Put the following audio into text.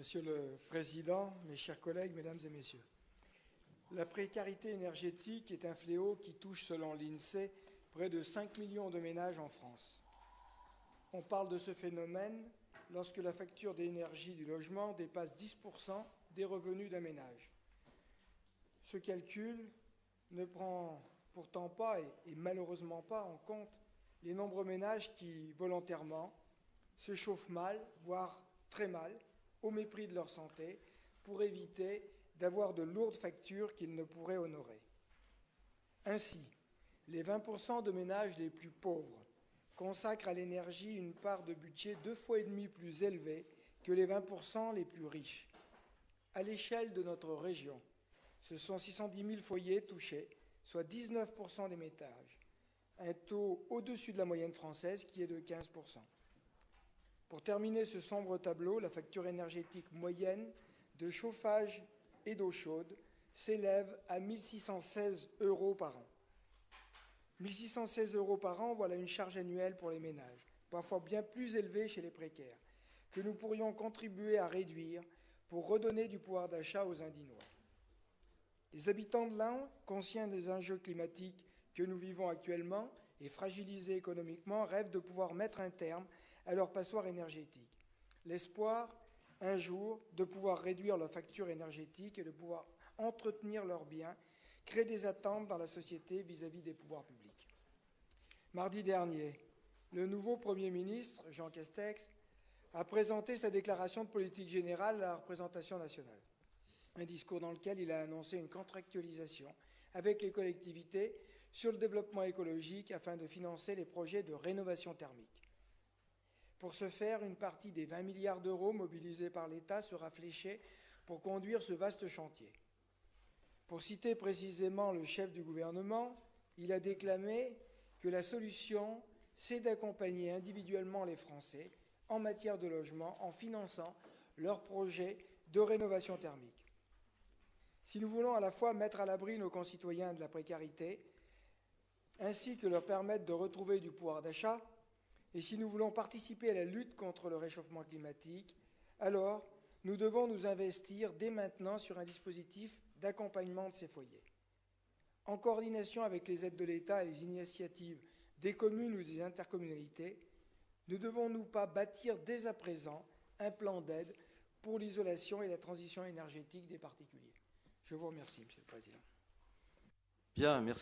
Monsieur le Président, mes chers collègues, mesdames et messieurs, la précarité énergétique est un fléau qui touche, selon l'INSEE, près de 5 millions de ménages en France. On parle de ce phénomène lorsque la facture d'énergie du logement dépasse 10% des revenus d'un ménage. Ce calcul ne prend pourtant pas, et malheureusement pas, en compte les nombreux ménages qui, volontairement, se chauffent mal, voire très mal, au mépris de leur santé, pour éviter d'avoir de lourdes factures qu'ils ne pourraient honorer. Ainsi, les 20% de ménages les plus pauvres consacrent à l'énergie une part de budget 2,5 fois plus élevée que les 20% les plus riches. À l'échelle de notre région, ce sont 610 000 foyers touchés, soit 19% des ménages, un taux au-dessus de la moyenne française qui est de 15%. Pour terminer ce sombre tableau, la facture énergétique moyenne de chauffage et d'eau chaude s'élève à 1 616 € par an. 1 616 € par an, voilà une charge annuelle pour les ménages, parfois bien plus élevée chez les précaires, que nous pourrions contribuer à réduire pour redonner du pouvoir d'achat aux Indinois. Les habitants de l'Ain, conscients des enjeux climatiques que nous vivons actuellement et fragilisés économiquement, rêvent de pouvoir mettre un terme à leur passoire énergétique. L'espoir, un jour, de pouvoir réduire leur facture énergétique et de pouvoir entretenir leurs biens, crée des attentes dans la société vis-à-vis des pouvoirs publics. Mardi dernier, le nouveau Premier ministre, Jean Castex, a présenté sa déclaration de politique générale à la représentation nationale. Un discours dans lequel il a annoncé une contractualisation avec les collectivités sur le développement écologique afin de financer les projets de rénovation thermique. Pour ce faire, une partie des 20 milliards d'euros mobilisés par l'État sera fléchée pour conduire ce vaste chantier. Pour citer précisément le chef du gouvernement, il a déclamé que la solution, c'est d'accompagner individuellement les Français en matière de logement en finançant leurs projets de rénovation thermique. Si nous voulons à la fois mettre à l'abri nos concitoyens de la précarité, ainsi que leur permettre de retrouver du pouvoir d'achat, et si nous voulons participer à la lutte contre le réchauffement climatique, alors nous devons nous investir dès maintenant sur un dispositif d'accompagnement de ces foyers. En coordination avec les aides de l'État et les initiatives des communes ou des intercommunalités, ne devons-nous pas bâtir dès à présent un plan d'aide pour l'isolation et la transition énergétique des particuliers? Je vous remercie, Monsieur le Président. Bien, merci.